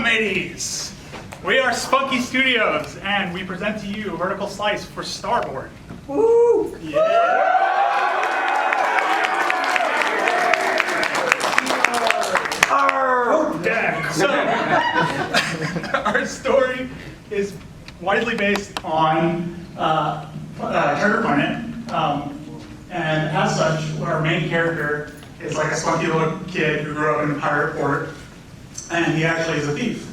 mateys! We are Spunky Studios, and we present to you Vertical Slice for Starboard. Woo! Yeah! Yeah. So, our story is widely based on Treasure Planet, and as such, our main character is like a spunky little kid who grew up in a pirate port, and he actually is a thief.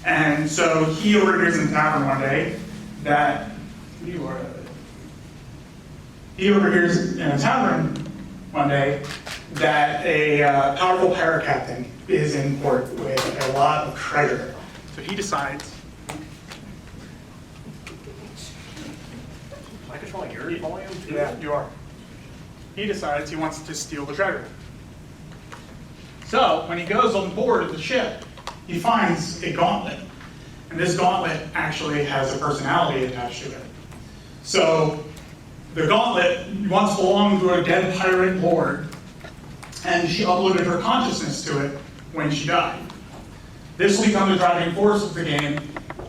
And so he overhears in the tavern one day that he overhears in a tavern one day that a powerful pirate captain is in port with a lot of treasure. So he decides. Am I controlling your volume too? Yeah, you are. He decides he wants to steal the treasure. So when he goes on board of the ship, he finds a gauntlet. And this gauntlet actually has a personality attached to it. So the gauntlet once belonged to a dead pirate lord, and she uploaded her consciousness to it when she died. This will become the driving force of the game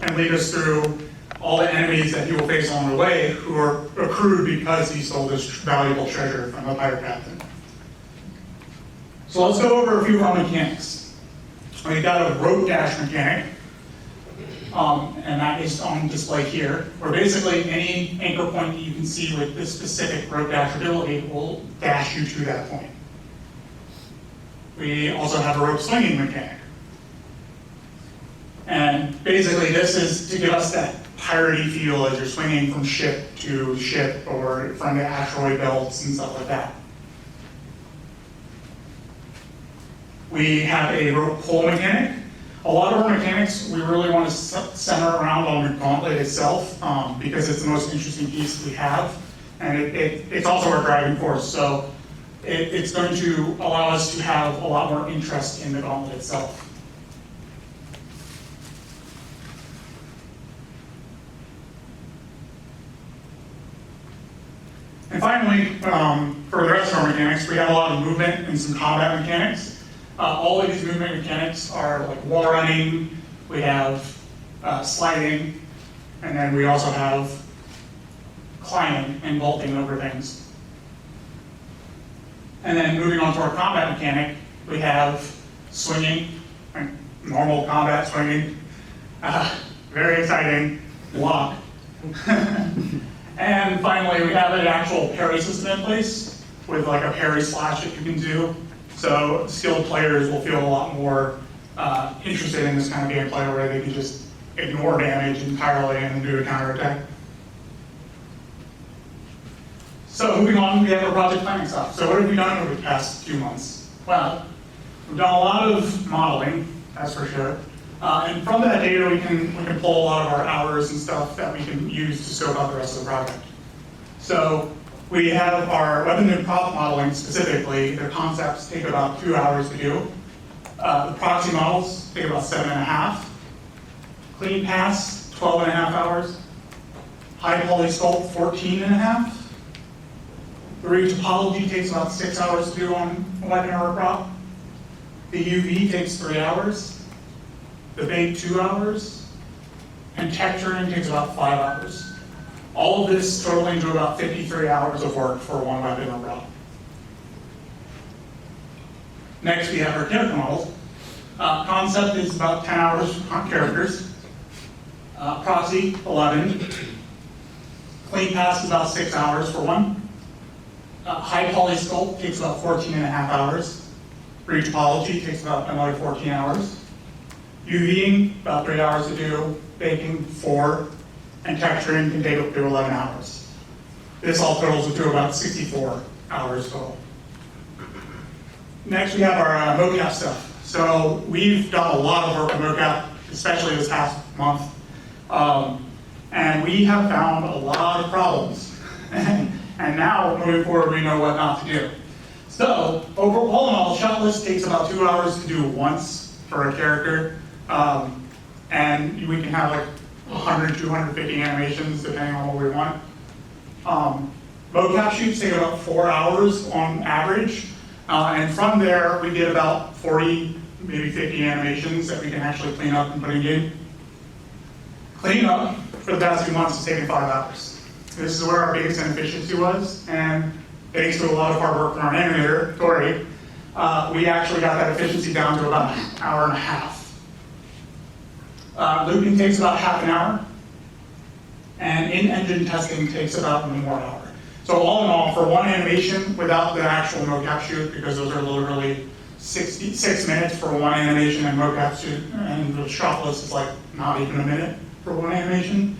and lead us through all the enemies that he will face along the way who are accrued because he stole this valuable treasure from the pirate captain. So let's go over a few of our mechanics. We've got a rope dash mechanic, and that is on display here, where basically any anchor point that you can see with this specific rope dash ability will dash you to that point. We also have a rope swinging mechanic. And basically this is to give us that piratey feel as you're swinging from ship to ship or from the asteroid belts and stuff like that. We have a rope pull mechanic. A lot of our mechanics we really want to center around on the gauntlet itself because it's the most interesting piece we have, and it's also our driving force. So it's going to allow us to have a lot more interest in the gauntlet itself. And finally, for the rest of our mechanics, we have a lot of movement and some combat mechanics. All of these movement mechanics are like wall running, we have sliding, and then we also have climbing and vaulting over things. And then moving on to our combat mechanic, we have swinging, normal combat swinging, very exciting, block. And finally, we have an actual parry system in place with like a parry slash that you can do. So skilled players will feel a lot more interested in this kind of gameplay where they can just ignore damage entirely and do a counterattack. So moving on, we have our project planning stuff. So what have we done over the past few months? Well, we've done a lot of modeling, that's for sure. And from that data, we can pull a lot of our hours and stuff that we can use to scope out the rest of the project. So we have our weapon and prop modeling specifically. The concepts take about 2 hours to do. The proxy models take about 7.5. Clean pass, 12.5 hours. High poly sculpt, 14.5. The retopology takes about 6 hours to do on a weapon or a prop. The UV takes 3 hours. The bait 2 hours. And texturing takes about 5 hours. All of this totaling to about 53 hours of work for one weapon or prop. Next, we have our character models. Concept is about 10 hours on characters. Proxy, 11. Clean pass is about 6 hours for one. High poly sculpt takes about 14.5 hours. Retopology takes about another 14 hours. UVing, about 3 hours to do. Baking, 4. And texturing can take up to 11 hours. This all totals to about 64 hours total. Next, we have our mocap stuff. So we've done a lot of work on mocap, especially this past month. And we have found a lot of problems. And now, moving forward, we know what not to do. So, all in all, shot list takes about 2 hours to do once for a character. And we can have like 100, 250 animations, depending on what we want. Mocap shoots take about 4 hours on average. And from there, we get about 40 maybe 50 animations that we can actually clean up and put in game. Cleaning up for the past 2 months is taking 5 hours. This is where our biggest inefficiency was, and thanks to a lot of hard work from our animator, Tori, we actually got that efficiency down to about an hour and a half. Looping takes about half an hour, and in-engine testing takes about 1 more hour. So all in all, for one animation without the actual mocap shoot, because those are literally 6 minutes for one animation and mocap shoot, and the shot list is like not even a minute for one animation.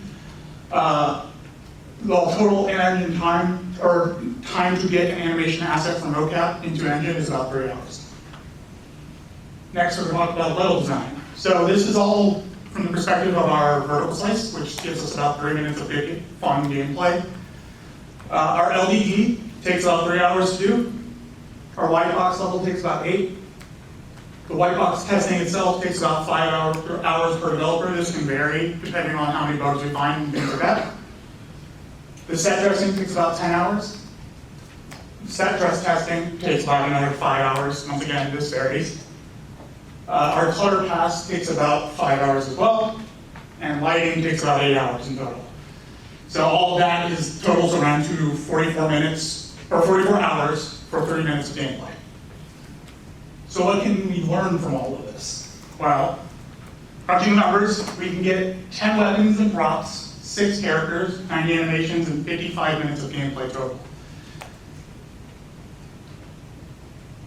The total in-engine time, or time to get an animation asset from mocap into engine is about 3 hours. Next, we're going to talk about level design. So this is all from the perspective of our vertical slice, which gives us about 3 minutes of big, fun gameplay. Our LDD takes about 3 hours to do. Our white box level takes about 8. The white box testing itself takes about 5 hours per developer. This can vary depending on how many bugs we find and things like that. The set dressing takes about 10 hours. Set dress testing takes about another 5 hours. Once again, this varies. Our color pass takes about 5 hours as well, and lighting takes about 8 hours in total. So all of that is totals around to 44 minutes, or 44 hours for 30 minutes of gameplay. So what can we learn from all of this? Well, crunching numbers, we can get 10 weapons and props, 6 characters, 90 animations, and 55 minutes of gameplay total.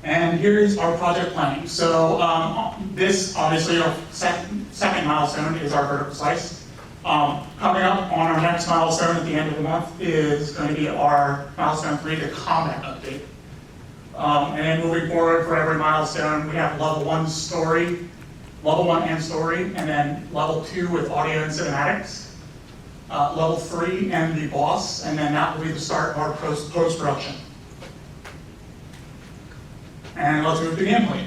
And here's our project planning. So this, obviously, our second milestone is our vertical slice. Coming up on our next milestone at the end of the month is going to be our milestone 3, the combat update. And then moving forward for every milestone, we have level 1 story, level 1 and story, and then level 2 with audio and cinematics, level 3 and the boss, and then that will be the start of our post-production. And let's move to gameplay.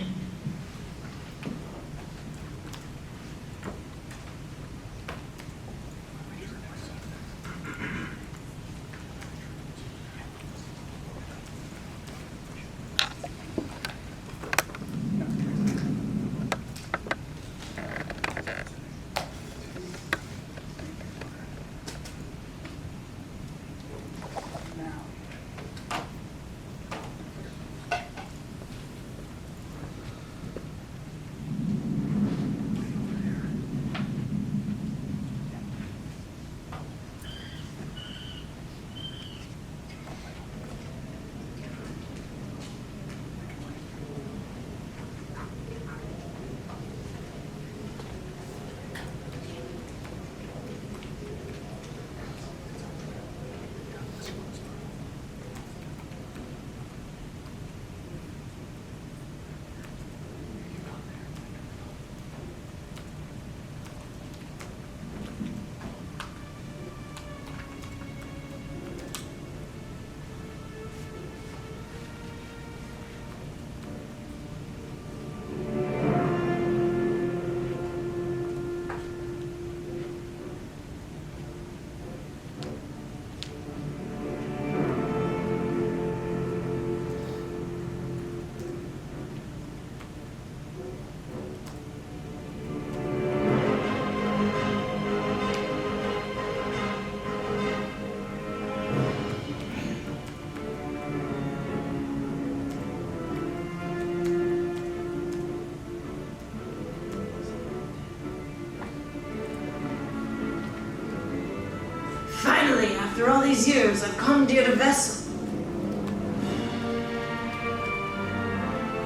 Finally, after all these years, I've commandeered a vessel.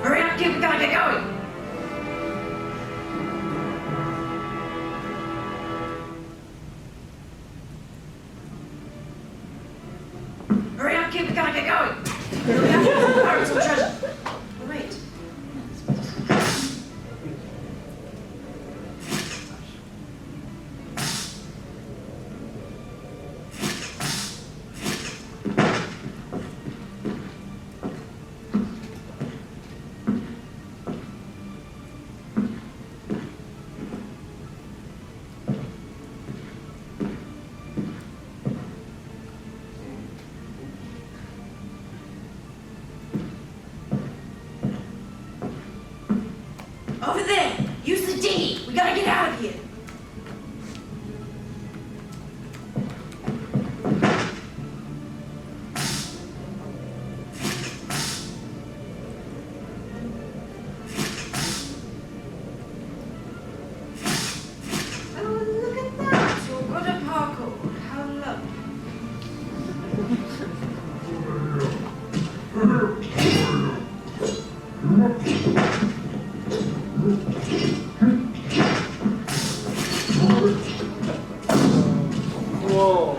Hurry up, kid, we gotta get going. Hurry up, kid, we gotta get going. We'll be after the pirates will treasure. Oh, wait. Over there! Use the D! We gotta get out of here! Oh, look at that! You're good at parkour. How lovely. Whoa.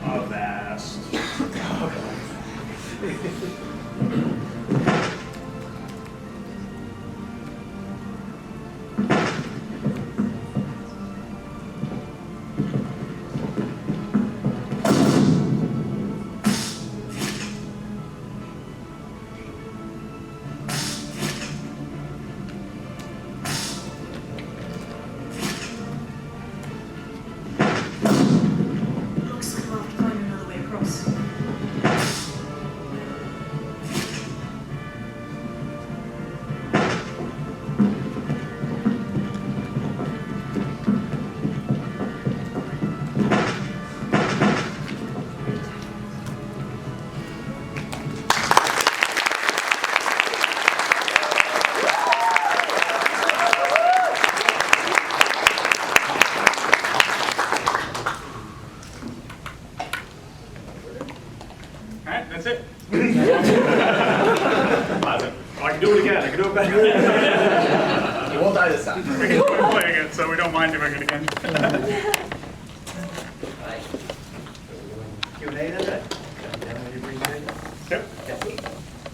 Avast. Looks like we'll have to find another way across. All right, that's it. I can do it again. I can do it better. You won't die this time. We can keep playing it, so we don't mind doing it again. Q&A then, right? Yep.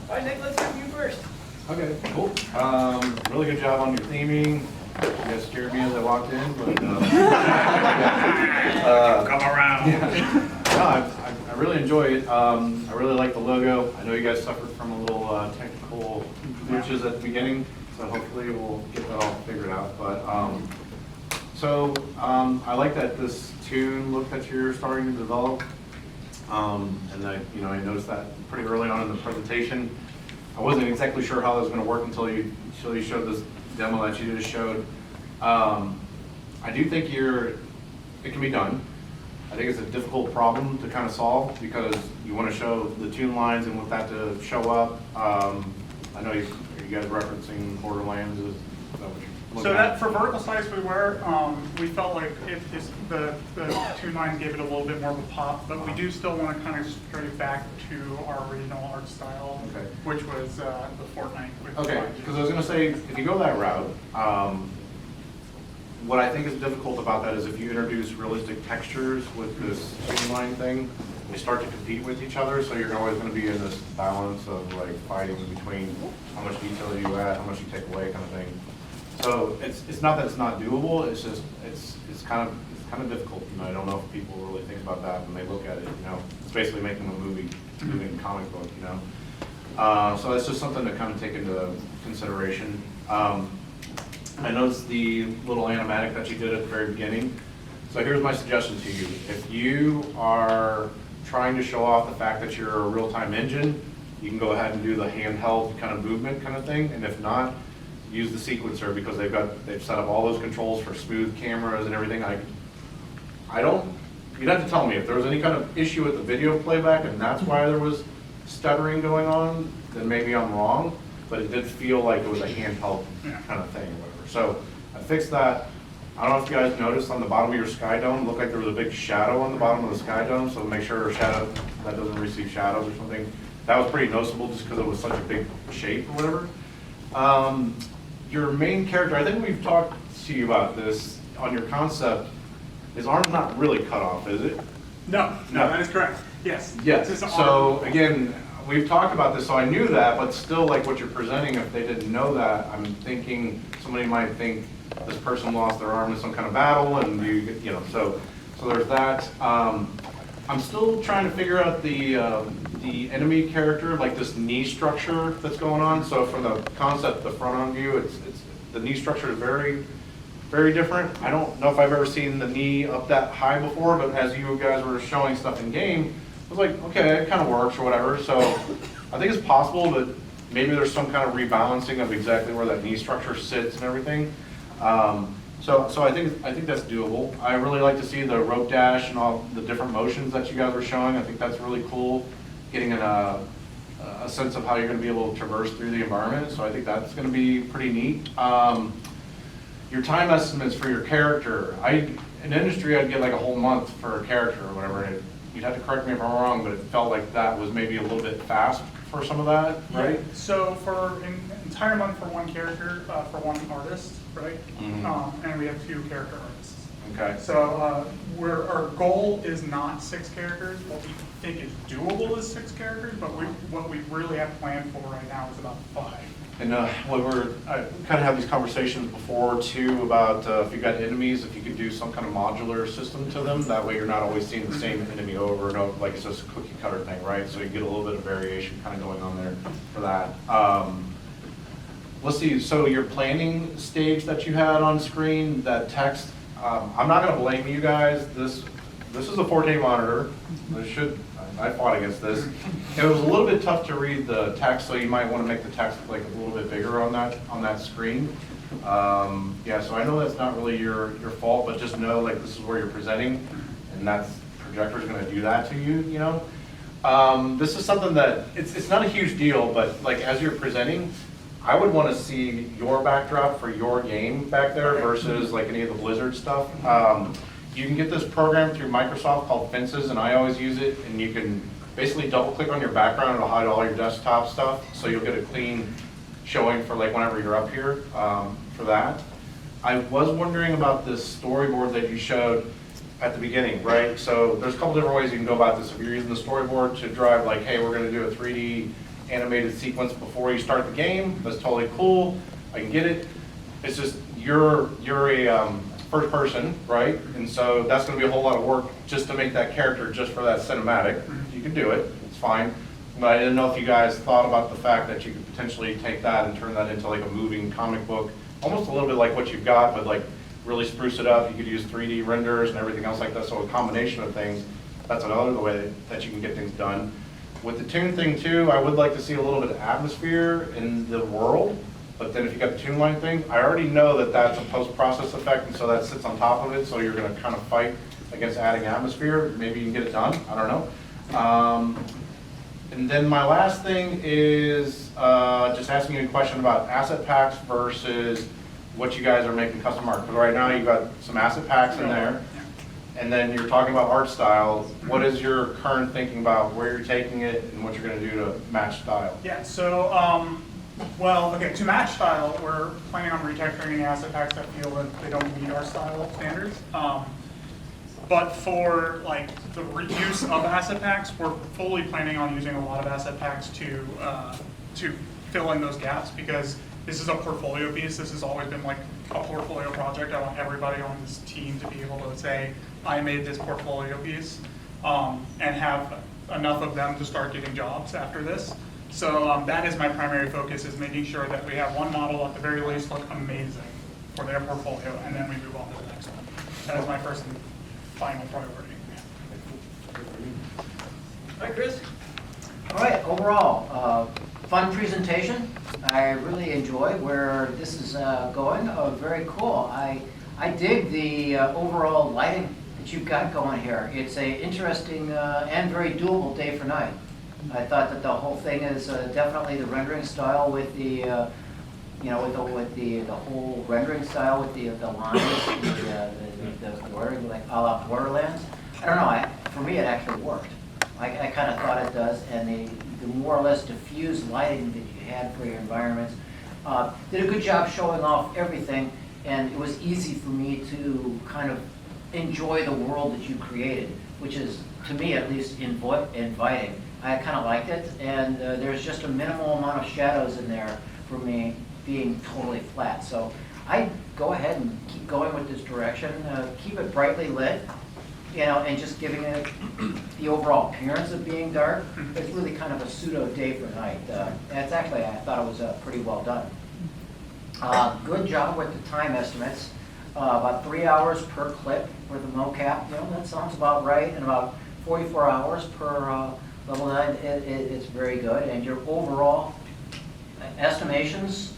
All right, Nick, let's have you first. Okay, cool. Really good job on your theming. You guys scared me as I walked in, but Come around. no, I really enjoy it. I really like the logo. I know you guys suffered from a little technical glitches at the beginning, so hopefully we'll get that all figured out. But I like that this tune look that you're starting to develop. And I noticed that pretty early on in the presentation. I wasn't exactly sure how that was going to work until you showed this demo that you just showed. I do think it can be done. I think it's a difficult problem to kind of solve because you want to show the tune lines and want that to show up. I know you guys referencing Borderlands. Is that what you're looking So at? that for vertical slice we felt like the tune line gave it a little bit more of a pop, but we do still want to kind of stray back to our original art style, Okay. which was the Fortnite. With Okay, the because I was going to say, if you go that route, what I think is difficult about that is if you introduce realistic textures with this streamline thing, they start to compete with each other, so you're always going to be in this balance of like fighting between how much detail you add, how much you take away, kind of thing. So it's not that it's not doable. It's just it's kind of difficult. I don't know if people really think about that when they look at it. It's basically making a moving comic book. So that's just something to kind of take into consideration. I noticed the little animatic that you did at the very beginning. So here's my suggestion to you. If you are trying to show off the fact that you're a real-time engine, you can go ahead and do the handheld kind of movement kind of thing. And if not, use the sequencer because they've set up all those controls for smooth cameras and everything. You'd have to tell me if there was any kind of issue with the video playback and that's why there was stuttering going on, then maybe I'm wrong. But it did feel like it was a handheld kind of thing or whatever. So I fixed that. I don't know if you guys noticed on the bottom of your sky dome, it looked like there was a big shadow on the bottom of the sky dome. So make sure that doesn't receive shadows or something. That was pretty noticeable just because it was such a big shape or whatever. Your main character, I think we've talked to you about this, on your concept, his arm's not really cut off, is it? No, No. that is correct. Yes. Yes, It's just an so arm. again, we've talked about this, so I knew that, but still, like what you're presenting, if they didn't know that, I'm thinking somebody might think this person lost their arm in some kind of battle, and you know, so there's that. I'm still trying to figure out the enemy character, like this knee structure that's going on. So from the concept, the front-on view, it's the knee structure is very, very different. I don't know if I've ever seen the knee up that high before, but as you guys were showing stuff in game, I was like, okay, it kind of works or whatever. So I think it's possible, but maybe there's some kind of rebalancing of exactly where that knee structure sits and everything. So I think that's doable. I really like to see the rope dash and all the different motions that you guys were showing. I think that's really cool, getting a sense of how you're going to be able to traverse through the environment. So I think that's going to be pretty neat. Your time estimates for your character. In industry, I'd get like a whole month for a character or whatever. And you'd have to correct me if I'm wrong, but it felt like that was maybe a little bit fast for some of that, right? Yeah. So for an entire month for one character, for one artist, right? And we have 2 character artists. Okay. So our goal is not 6 characters. What we think is doable is 6 characters, but what we really have planned for right now is about 5. And I kind of have these conversations before too about if you got enemies, if you could do some kind of modular system to them. That way you're not always seeing the same enemy over and over, like it's just a cookie cutter thing, right? So you get a little bit of variation kind of going on there for that. Let's see, so your planning stage that you had on screen, that text, I'm not going to blame you guys. This is a 4K monitor. I fought against this. It was a little bit tough to read the text, so you might want to make the text like a little bit bigger on that screen. Yeah, so I know that's not really your fault, but just know like this is where you're presenting, and that projector is going to do that to you. You know, this is something that it's not a huge deal, but like as you're presenting, I would want to see your backdrop for your game back there versus like any of the Blizzard stuff. You can get this program through Microsoft called Fences, and I always use it, and you can basically double click on your background, it'll hide all your desktop stuff, so you'll get a clean showing for like whenever you're up here for that. I was wondering about this storyboard that you showed at the beginning, right? So there's a couple different ways you can go about this. If you're using the storyboard to drive like, hey, we're gonna do a 3D animated sequence before you start the game, that's totally cool, I can get it. It's just, you're a first person, right? And so that's going to be a whole lot of work just to make that character just for that cinematic. You can do it, it's fine. But I didn't know if you guys thought about the fact that you could potentially take that and turn that into like a moving comic book, almost a little bit like what you've got, but like really spruce it up. You could use 3D renders and everything else like that. So a combination of things, that's another way that you can get things done. With the tune thing too, I would like to see a little bit of atmosphere in the world. But then if you got the tune line thing, I already know that that's a post-process effect, and so that sits on top of it, so you're going to kind of fight against adding atmosphere. Maybe you can get it done, I don't know. And then my last thing is just asking you a question about asset packs versus what you guys are making custom art. Because right now you've got some asset packs in there, and then you're talking about art style. What is your current thinking about where you're taking it and what you're going to do to match style? Yeah, so, well, okay, to match style, we're planning on retexturing any asset packs that feel that they don't meet our style standards. But for like the reuse of asset packs, we're fully planning on using a lot of asset packs to fill in those gaps, because this is a portfolio piece. This has always been like a portfolio project. I want everybody on this team to be able to say, I made this portfolio piece, and have enough of them to start getting jobs after this. So that is my primary focus, is making sure that we have one model at the very least look amazing for their portfolio, and then we move on to the next one. That is my first and final priority. All right, Chris. All right, overall, fun presentation. I really enjoy where this is going. Very cool. I dig the overall lighting that you've got going here. It's a interesting and very doable day for night. I thought that the whole thing is definitely the rendering style with the, you know, with the whole rendering style with the lines, the blurring, like a la Borderlands. I don't know. For me, it actually worked. I kind of thought it does, and the more or less diffused lighting that you had for your environments did a good job showing off everything. and it was easy for me to kind of enjoy the world that you created, which is, to me at least, inviting. I kind of liked it, and there's just a minimal amount of shadows in there for me being totally flat. So I go ahead and keep going with this direction, keep it brightly lit, you know, and just giving it the overall appearance of being dark. It's really kind of a pseudo day for night. It's actually, I thought it was pretty well done. Good job with the time estimates. About 3 hours per clip for the mocap. You know, that sounds about right, and about 44 hours per level 9. It's very good, and your overall estimations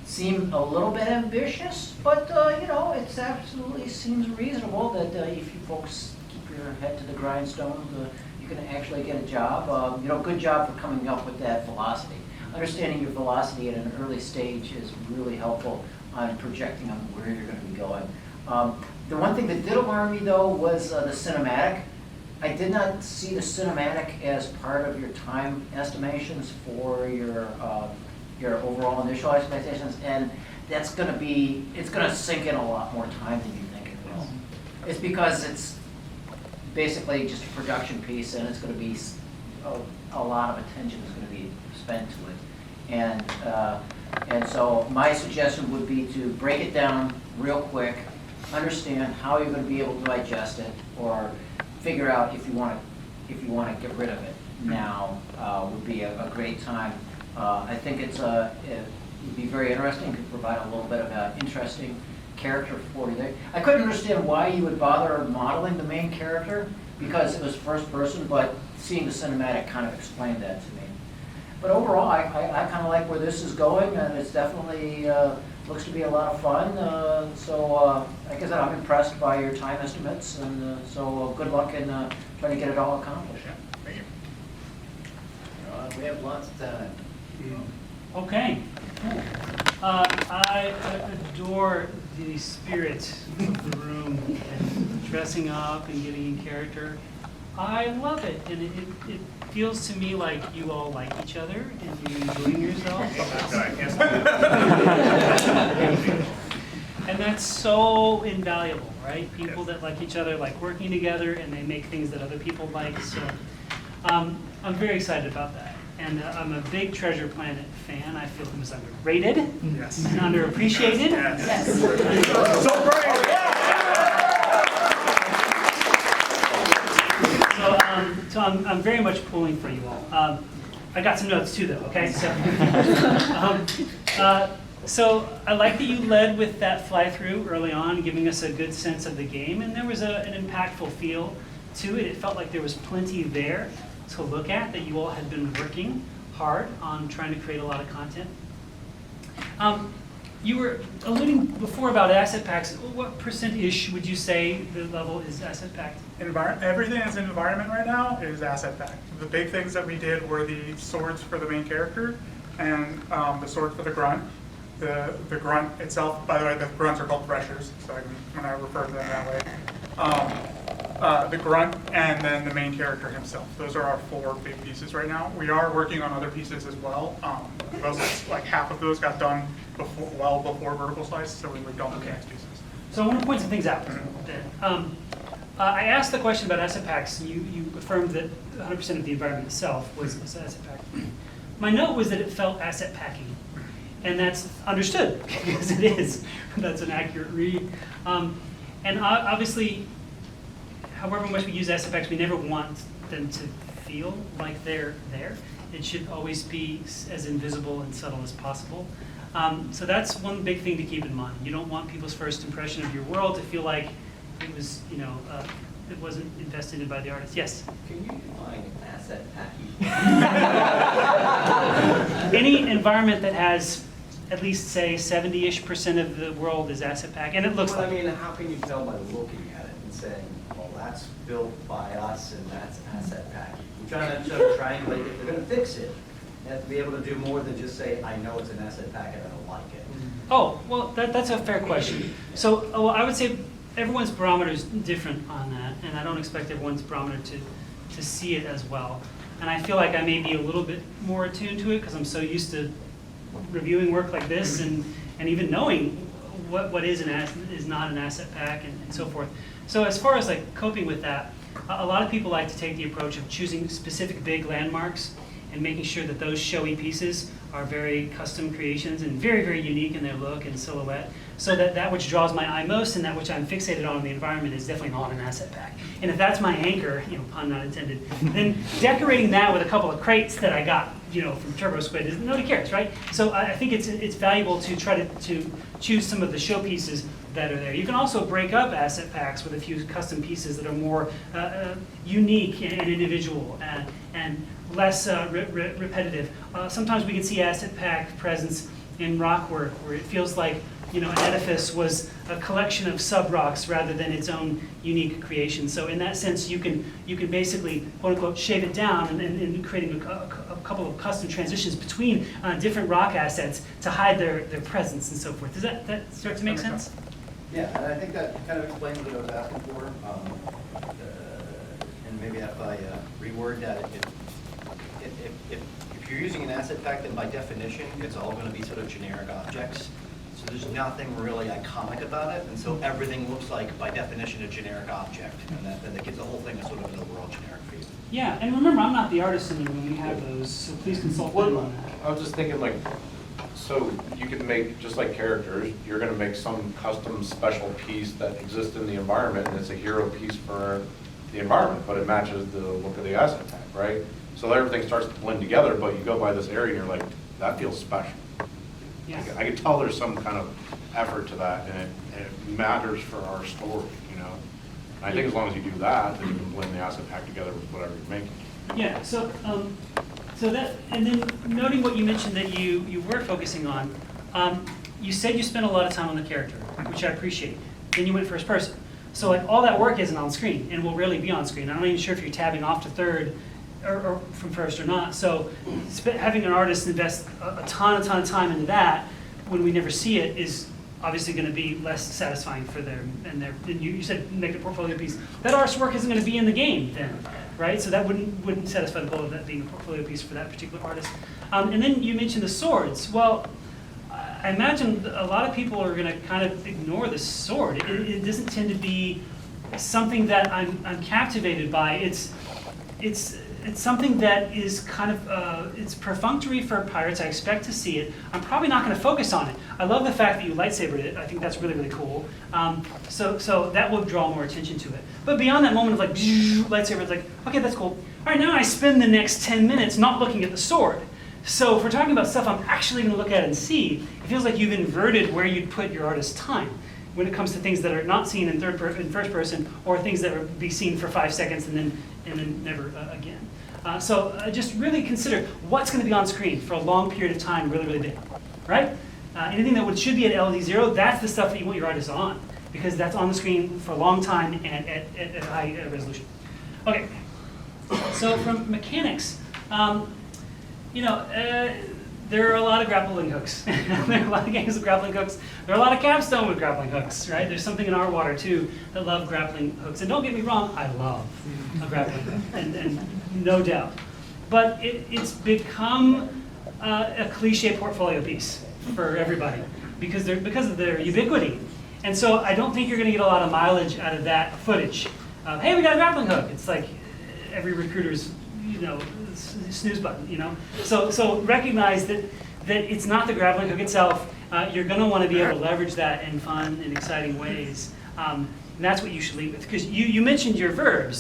seem a little bit ambitious, but you know, it absolutely seems reasonable that if you folks keep your head to the grindstone, you can actually get a job. You know, good job for coming up with that velocity. Understanding your velocity at an early stage is really helpful on projecting on where you're going to be going. The one thing that did alarm me though was the cinematic. I did not see the cinematic as part of your time estimations for your overall initial expectations, and that's going to be, it's going to sink in a lot more time than you think it will. It's because it's basically just a production piece, and it's going to be a lot of attention is going to be spent to it, and so my suggestion would be to break it down real quick, understand how you're going to be able to digest it, or figure out if you want to get rid of it now would be a great time. I think it would be very interesting. Could provide a little bit of an interesting character for you there. I couldn't understand why you would bother modeling the main character because it was first person, but seeing the cinematic kind of explained that to me. But overall, I kind of like where this is going, and it's definitely looks to be a lot of fun. Like I said, I'm impressed by your time estimates, and so good luck in trying to get it all accomplished. Yeah, thank you. We have lots of time. Okay, cool. I adore the spirit of the room and dressing up and getting in character. I love it, and it feels to me like you all like each other and you're enjoying yourselves. And that's so invaluable, right? People that like each other like working together, and they make things that other people like. So I'm very excited about that. And I'm a big Treasure Planet fan. I feel it was underrated Yes. and underappreciated. Yes. So brave! So I'm very much pulling for you all. I got some notes too, though. Okay, so I like that you led with that fly-through early on, giving us a good sense of the game, and there was an impactful feel to it. It felt like there was plenty there to look at, that you all had been working hard on trying to create a lot of content. You were alluding before about asset packs. What percent-ish would you say the level is asset packed? Everything that's in environment right now is asset packed. The big things that we did were the swords for the main character and the sword for the grunt. The grunt itself, by the way, the grunts are called threshers, so when I refer to them that way. The grunt and then the main character himself. Those are our 4 big pieces right now. We are working on other pieces as well. Like half of those got done well before vertical slice, so we moved on to the next pieces. So I want to point some things out. I asked the question about asset packs. You affirmed that 100% of the environment itself was asset packed. My note was that it felt asset packing, and that's understood because it is. That's an accurate read. And obviously, however much we use asset packs, we never want them to feel like they're there. It should always be as invisible and subtle as possible. So that's one big thing to keep in mind. You don't want people's first impression of your world to feel like it was, it wasn't invested in by the artist. Yes? Can you define asset packing? Any environment that has at least, say, 70-ish% of the world is asset pack, and it looks Well, like I mean, how can you tell by looking at it and saying, well, that's built by us and that's asset packing? We're trying to sort of triangulate. If they're going to fix it, they have to be able to do more than just say, I know it's an asset pack and I don't like it. Oh, well, that's a fair question. So I would say everyone's barometer is different on that, and I don't expect everyone's barometer to see it as well. And I feel like I may be a little bit more attuned to it because I'm so used to reviewing work like this and even knowing what is is not an asset pack and so forth. So as far as like coping with that, a lot of people like to take the approach of choosing specific big landmarks and making sure that those showy pieces are very custom creations and very, very unique in their look and silhouette, so that that which draws my eye most and that which I'm fixated on in the environment is definitely not an asset pack. And if that's my anchor, pun not intended, then decorating that with a couple of crates that I got, from Turbo Squid, nobody cares, right? So I think it's valuable to try to choose some of the showpieces that are there. You can also break up asset packs with a few custom pieces that are more unique and individual and less repetitive. Sometimes we can see asset pack presence in rock work where it feels like an edifice was a collection of sub-rocks rather than its own unique creation. So in that sense, you can basically, quote unquote, shave it down and creating a couple of custom transitions between different rock assets to hide their presence and so forth. Does that start to make sense? Yeah, and I think that kind of explains what I was asking for. And maybe if I reword that, if you're using an asset pack, then by definition, it's all going to be sort of generic objects. So there's nothing really iconic about it, and so everything looks like, by definition, a generic object, and that gives the whole thing a sort of an overall generic feel. Yeah, and remember, I'm not the artist in the room. We have those, so please consult them on that. I was just thinking so you can make, just like characters, you're gonna make some custom special piece that exists in the environment, and it's a hero piece for the environment, but it matches the look of the asset tag, right? So everything starts to blend together, but you go by this area and you're like, that feels special. Yeah. I can tell there's some kind of effort to that, and it matters for our story, And I think as long as you do that, then you can blend the asset pack together with whatever you're making. Yeah, so that, and then noting what you mentioned that you were focusing on, you said you spent a lot of time on the character, which I appreciate. Then you went first person. So like all that work isn't on screen and will rarely be on screen. I'm not even sure if you're tabbing off to third or from first or not. So having an artist invest a ton of time into that when we never see it is obviously going to be less satisfying for them. And you said make a portfolio piece. That artist's work isn't going to be in the game then, right? So that wouldn't satisfy the goal of that being a portfolio piece for that particular artist. And then you mentioned the swords. Well, I imagine a lot of people are going to kind of ignore the sword. It doesn't tend to be something that I'm captivated by. It's something that is kind of, it's perfunctory for pirates. I expect to see it. I'm probably not going to focus on it. I love the fact that you lightsabered it. I think that's really, really cool. So that will draw more attention to it. But beyond that moment of like, lightsaber, it's like, okay, that's cool. All right, now I spend the next 10 minutes not looking at the sword. So if we're talking about stuff I'm actually going to look at and see, it feels like you've inverted where you'd put your artist's time when it comes to things that are not seen in first person, or things that would be seen for 5 seconds and then never again. So just really consider what's going to be on screen for a long period of time, really, really big, right? Anything that should be at LD0, that's the stuff that you want your artist on, because that's on the screen for a long time and at high resolution. Okay, so from mechanics, there are a lot of grappling hooks. There are a lot of games with grappling hooks. There are a lot of capstone with grappling hooks, right? There's something in our water, too, that love grappling hooks. And don't get me wrong, I love a grappling hook, and no doubt. But it's become a cliche portfolio piece for everybody because of their ubiquity. And so I don't think you're going to get a lot of mileage out of that footage. Hey, we got a grappling hook. It's like every recruiter's snooze button, So recognize that it's not the grappling hook itself. You're going to want to be able to leverage that in fun and exciting ways. And that's what you should lead with. Because you mentioned your verbs.